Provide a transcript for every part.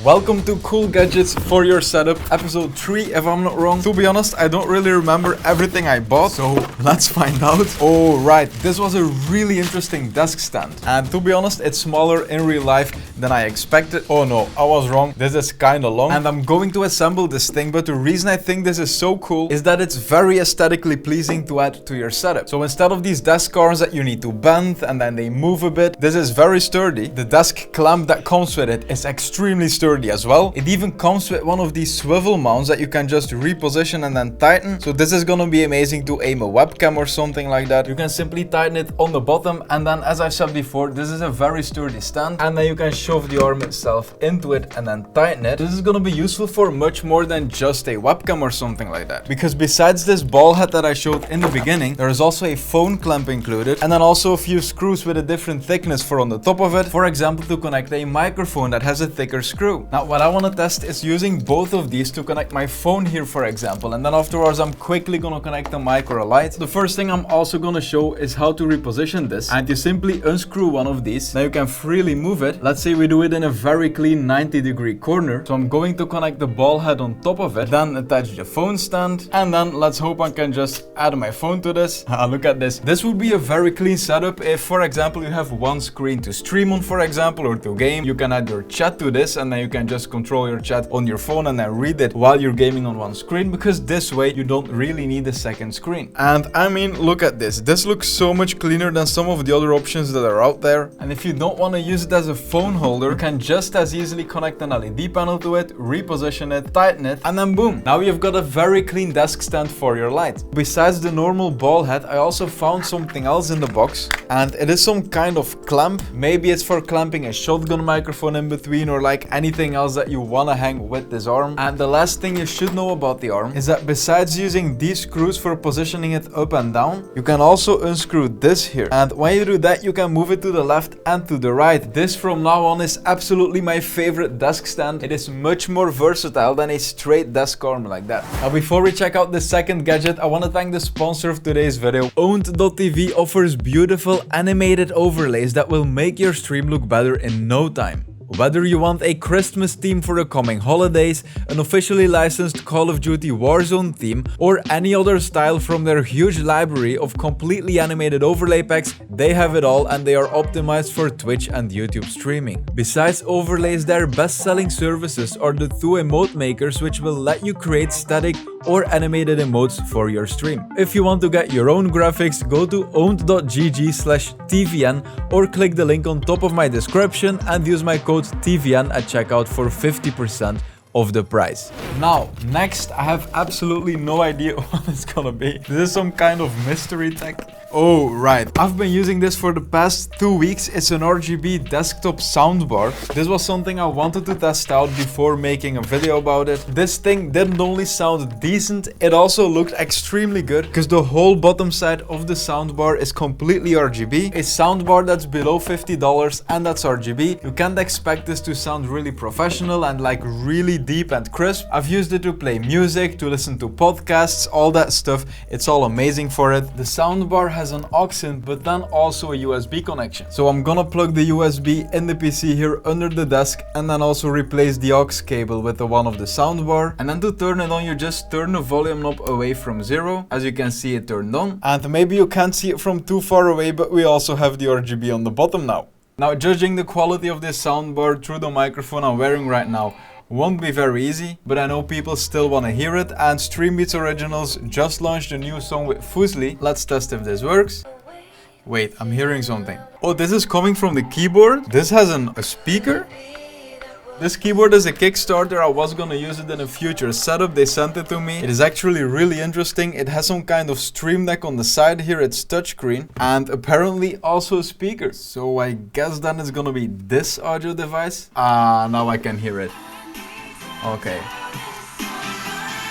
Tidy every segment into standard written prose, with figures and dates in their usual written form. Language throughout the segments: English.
Welcome to Cool Gadgets for Your Setup, episode 3 if I'm not wrong. To be honest, I don't really remember everything I bought, so let's find out. Oh right, this was a really interesting desk stand. And to be honest, it's smaller in real life than I expected. Oh no, I was wrong. This is kinda long. And I'm going to assemble this thing, but the reason I think this is so cool is that it's very aesthetically pleasing to add to your setup. So instead of these desk arms that you need to bend and then they move a bit, this is very sturdy. The desk clamp that comes with it is extremely sturdy as well. It even comes with one of these swivel mounts that you can just reposition and then tighten. So this is gonna be amazing to aim a webcam or something like that. You can simply tighten it on the bottom, and then as I've said before, this is a very sturdy stand, and then you can shove the arm itself into it and then tighten it. This is gonna be useful for much more than just a webcam or something like that, because besides this ball head that I showed in the beginning, there is also a phone clamp included, and then also a few screws with a different thickness for on the top of it, for example to connect a microphone that has a thicker screw. Now what I want to test is using both of these to connect my phone here, for example, and then afterwards I'm quickly gonna connect the mic or a light. The first thing I'm also gonna show is how to reposition this, and you simply unscrew one of these. Now you can freely move it. Let's say we do it in a very clean 90-degree corner. So I'm going to connect the ball head on top of it, then attach the phone stand, and then let's hope I can just add my phone to this. Look at this. This would be a very clean setup if, for example, you have one screen to stream on, for example, or to game. You can add your chat to this, and then you can just control your chat on your phone and then read it while you're gaming on one screen, because this way you don't really need a second screen. And I mean, look at this. This looks so much cleaner than some of the other options that are out there. And if you don't want to use it as a phone holder, you can just as easily connect an LED panel to it, reposition it, tighten it, and then boom. Now you've got a very clean desk stand for your light. Besides the normal ball head, I also found something else in the box, and it is some kind of clamp. Maybe it's for clamping a shotgun microphone in between, or like anything else that you want to hang with this arm. And the last thing you should know about the arm is that besides using these screws for positioning it up and down, you can also unscrew this here, and when you do that you can move it to the left and to the right. This from now on is absolutely my favorite desk stand. It is much more versatile than a straight desk arm like that. Now before we check out the second gadget, I want to thank the sponsor of today's video. Owned.tv offers beautiful animated overlays that will make your stream look better in no time. Whether you want a Christmas theme for the coming holidays, an officially licensed Call of Duty Warzone theme, or any other style from their huge library of completely animated overlay packs, they have it all, and they are optimized for Twitch and YouTube streaming. Besides overlays, their best-selling services are the two emote makers, which will let you create static or animated emotes for your stream. If you want to get your own graphics, go to owned.gg/tvn or click the link on top of my description and use my code TVN at checkout for 50% of the price. Now, next, I have absolutely no idea what it's gonna be. This is some kind of mystery tech. Oh, right. I've been using this for the past 2 weeks. It's an RGB desktop soundbar. This was something I wanted to test out before making a video about it. This thing didn't only sound decent, it also looked extremely good, because the whole bottom side of the soundbar is completely RGB. A soundbar that's below $50 and that's RGB. You can't expect this to sound really professional and like really deep and crisp. I've used it to play music, to listen to podcasts, all that stuff. It's all amazing for it. The soundbar has an aux in, but then also a USB connection. So I'm gonna plug the USB in the PC here under the desk, and then also replace the aux cable with the one of the soundbar. And then to turn it on, you just turn the volume knob away from 0. As you can see, it turned on. And maybe you can't see it from too far away, but we also have the RGB on the bottom now. Now, judging the quality of this soundbar through the microphone I'm wearing right now won't be very easy, but I know people still want to hear it, and Streambeats Originals just launched a new song with Fusli. Let's test if this works. Wait, I'm hearing something. Oh, this is coming from the keyboard. This has a speaker. This keyboard is a Kickstarter. I was gonna use it in a future setup. They sent it to me. It is actually really interesting. It has some kind of stream deck on the side here. It's touchscreen, and apparently also speakers. So I guess then it's gonna be this audio device. Now I can hear it. Okay.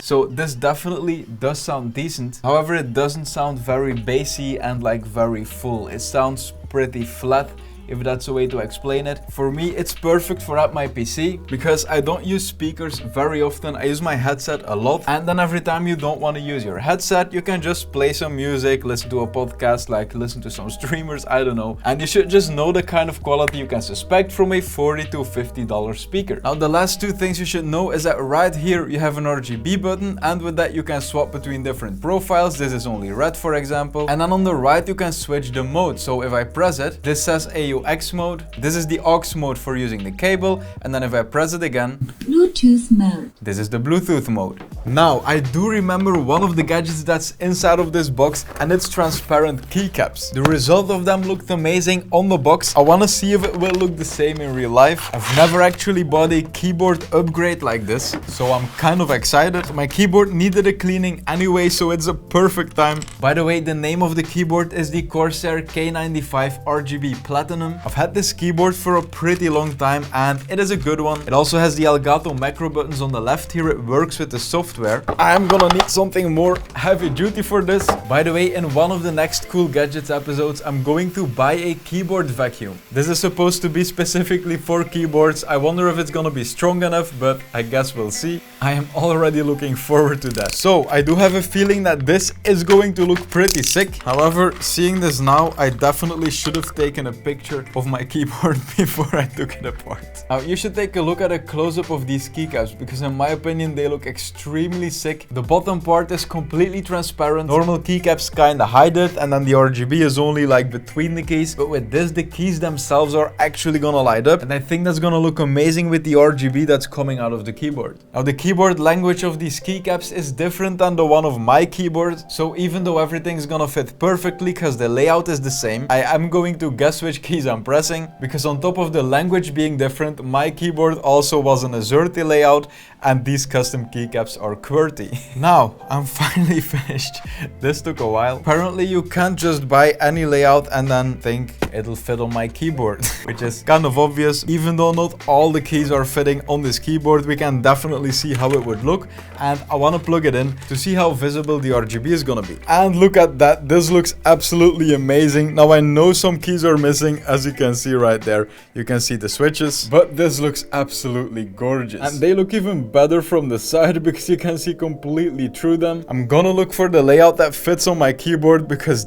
So this definitely does sound decent. However, it doesn't sound very bassy and like very full. It sounds pretty flat. if that's a way to explain it. For me, it's perfect for at my PC because I don't use speakers very often. I use my headset a lot, and then every time you don't want to use your headset, you can just play some music, listen to a podcast, like listen to some streamers, I don't know. And you should just know the kind of quality you can suspect from a $40 to $50 speaker. Now, the last two things you should know is that right here you have an RGB button, and with that you can swap between different profiles. This is only red, for example. And then on the right you can switch the mode. So if I press it, this says AUX mode. This is the aux mode for using the cable. And then if I press it again, Bluetooth mode. This is the Bluetooth mode. Now, I do remember one of the gadgets that's inside of this box, and it's transparent keycaps. The result of them looked amazing on the box. I want to see if it will look the same in real life. I've never actually bought a keyboard upgrade like this, so I'm kind of excited. My keyboard needed a cleaning anyway, so it's a perfect time. By the way, the name of the keyboard is the Corsair K95 RGB Platinum. I've had this keyboard for a pretty long time, and it is a good one. It also has the Elgato macro buttons on the left here. It works with the software. I'm gonna need something more heavy duty for this. By the way, in one of the next cool gadgets episodes, I'm going to buy a keyboard vacuum. This is supposed to be specifically for keyboards. I wonder if it's gonna be strong enough, but I guess we'll see. I am already looking forward to that. So I do have a feeling that this is going to look pretty sick. However, seeing this now, I definitely should have taken a picture of my keyboard before I took it apart. Now, you should take a look at a close-up of these keycaps, because in my opinion they look extremely sick. The bottom part is completely transparent. Normal keycaps kinda hide it, and then the RGB is only like between the keys. But with this, the keys themselves are actually gonna light up, and I think that's gonna look amazing with the RGB that's coming out of the keyboard. Now, the keyboard language of these keycaps is different than the one of my keyboard, so even though everything's gonna fit perfectly because the layout is the same, I am going to guess which keys I'm pressing, because on top of the language being different, my keyboard also was an AZERTY layout, and these custom keycaps are QWERTY. Now, I'm finally finished. This took a while. Apparently, you can't just buy any layout and then think it'll fit on my keyboard, which is kind of obvious. Even though not all the keys are fitting on this keyboard, we can definitely see how it would look, and I want to plug it in to see how visible the RGB is gonna be. And look at that, this looks absolutely amazing. Now, I know some keys are missing, as you can see right there. You can see the switches, but this looks absolutely gorgeous. And they look even better from the side because you can see completely through them. I'm gonna look for the layout that fits on my keyboard, because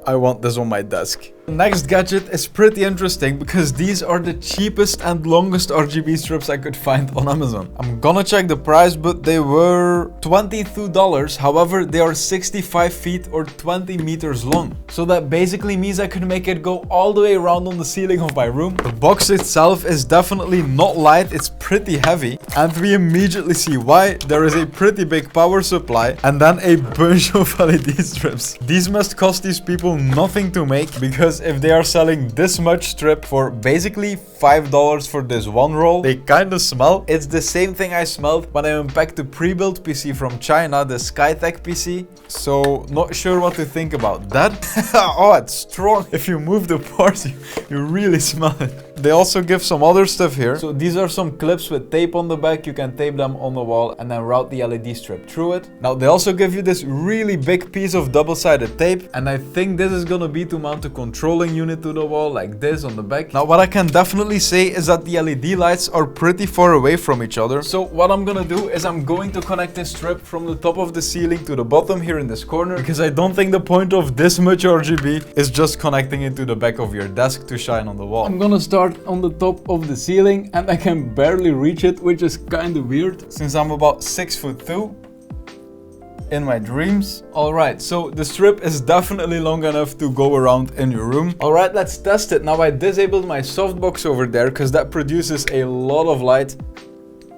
I want this on my desk. The next gadget is pretty interesting because these are the cheapest and longest RGB strips I could find on Amazon. I'm gonna check the price, but they were $22. However, they are 65 feet or 20 meters long. So that basically means I could make it go all the way around on the ceiling of my room. The box itself is definitely not light, it's pretty heavy. And we immediately see why. There is a pretty big power supply and then a bunch of LED strips. These must cost these people nothing to make, because if they are selling this much strip for basically $5 for this one roll, they kind of smell. It's the same thing I smelled when I unpacked the pre-built PC from China, the Skytech PC. So not sure what to think about that. Oh, it's strong. If you move the parts, you really smell it. They also give some other stuff here. So these are some clips with tape on the back. You can tape them on the wall and then route the LED strip through it. Now, they also give you this really big piece of double-sided tape, and I think this is gonna be to mount a controlling unit to the wall like this on the back. Now, what I can definitely say is that the LED lights are pretty far away from each other. So what I'm gonna do is I'm going to connect this strip from the top of the ceiling to the bottom here in this corner, because I don't think the point of this much RGB is just connecting it to the back of your desk to shine on the wall. I'm gonna start on the top of the ceiling, and I can barely reach it, which is kind of weird since I'm about 6'2" in my dreams. Alright, so the strip is definitely long enough to go around in your room. Alright, let's test it. Now, I disabled my softbox over there because that produces a lot of light.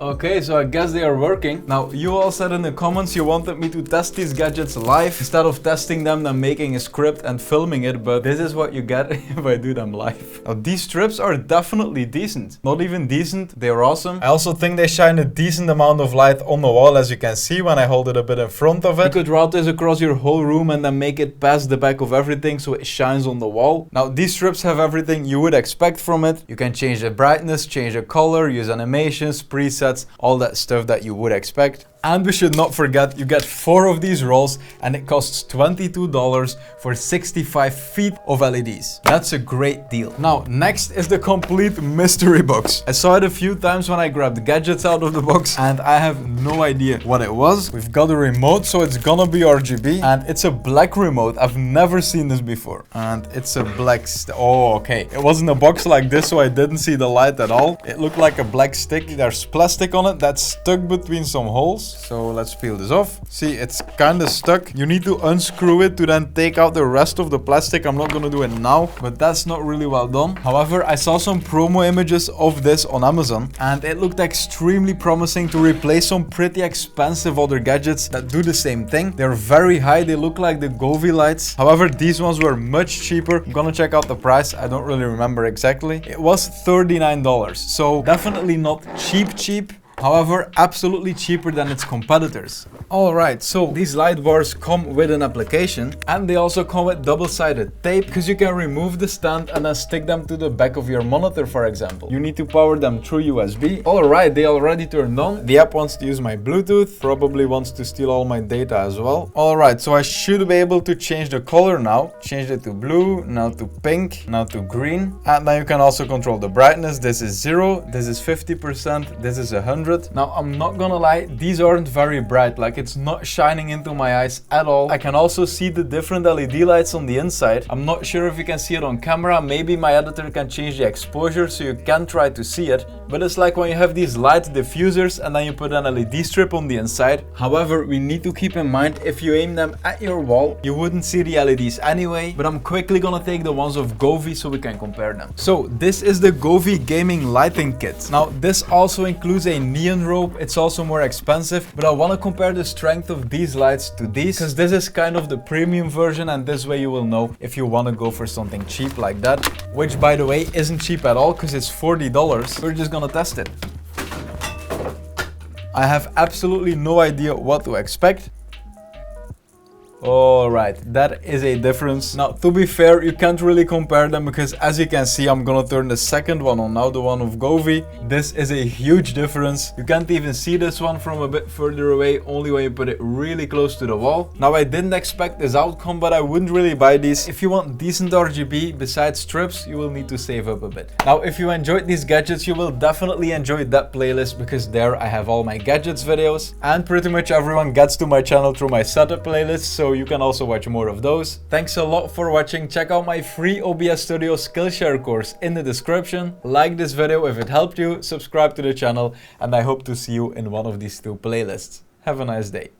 Okay, so I guess they are working. Now, you all said in the comments you wanted me to test these gadgets live instead of testing them and making a script and filming it, but this is what you get if I do them live. Now, these strips are definitely decent. Not even decent, they're awesome. I also think they shine a decent amount of light on the wall, as you can see when I hold it a bit in front of it. You could route this across your whole room and then make it past the back of everything so it shines on the wall. Now, these strips have everything you would expect from it. You can change the brightness, change the color, use animations, presets, all that stuff that you would expect. And we should not forget, you get 4 of these rolls and it costs $22 for 65 feet of LEDs. That's a great deal. Now, next is the complete mystery box. I saw it a few times when I grabbed gadgets out of the box and I have no idea what it was. We've got a remote, so it's gonna be RGB, and it's a black remote. I've never seen this before. And it's a black oh, okay. It wasn't a box like this, so I didn't see the light at all. It looked like a black stick. There's plastic on it that's stuck between some holes. So let's peel this off. See, it's kind of stuck. You need to unscrew it to then take out the rest of the plastic. I'm not gonna do it now, but that's not really well done. However, I saw some promo images of this on Amazon and it looked extremely promising to replace some pretty expensive other gadgets that do the same thing. They're very high. They look like the Govee lights. However, these ones were much cheaper. I'm gonna check out the price. I don't really remember exactly. It was $39. So definitely not cheap. However, absolutely cheaper than its competitors. Alright, so these light bars come with an application and they also come with double-sided tape because you can remove the stand and then stick them to the back of your monitor, for example. You need to power them through USB. Alright, they already turned on. The app wants to use my Bluetooth, probably wants to steal all my data as well. Alright, so I should be able to change the color now. Change it to blue, now to pink, now to green. And now you can also control the brightness. This is 0, this is 50%, this is 100. Now, I'm not gonna lie, these aren't very bright, like it's not shining into my eyes at all. I can also see the different LED lights on the inside. I'm not sure if you can see it on camera. Maybe my editor can change the exposure so you can try to see it. But it's like when you have these light diffusers and then you put an LED strip on the inside. However, we need to keep in mind, if you aim them at your wall, you wouldn't see the LEDs anyway. But I'm quickly gonna take the ones of Govee so we can compare them. So this is the Govee gaming lighting kit. Now, this also includes a neon rope. It's also more expensive, but I want to compare the strength of these lights to these because this is kind of the premium version, and this way you will know if you want to go for something cheap like that, which by the way isn't cheap at all because it's $40. We're just gonna test it. I have absolutely no idea what to expect. Alright, that is a difference. Now, to be fair, you can't really compare them because as you can see, I'm gonna turn the second one on now, the one of Govee. This is a huge difference. You can't even see this one from a bit further away, only when you put it really close to the wall. Now, I didn't expect this outcome, but I wouldn't really buy these. If you want decent RGB besides strips, you will need to save up a bit. Now, if you enjoyed these gadgets, you will definitely enjoy that playlist because there I have all my gadgets videos, and pretty much everyone gets to my channel through my setup playlist, so you can also watch more of those. Thanks a lot for watching. Check out my free OBS Studio Skillshare course in the description. Like this video if it helped you, subscribe to the channel, and I hope to see you in one of these 2 playlists. Have a nice day.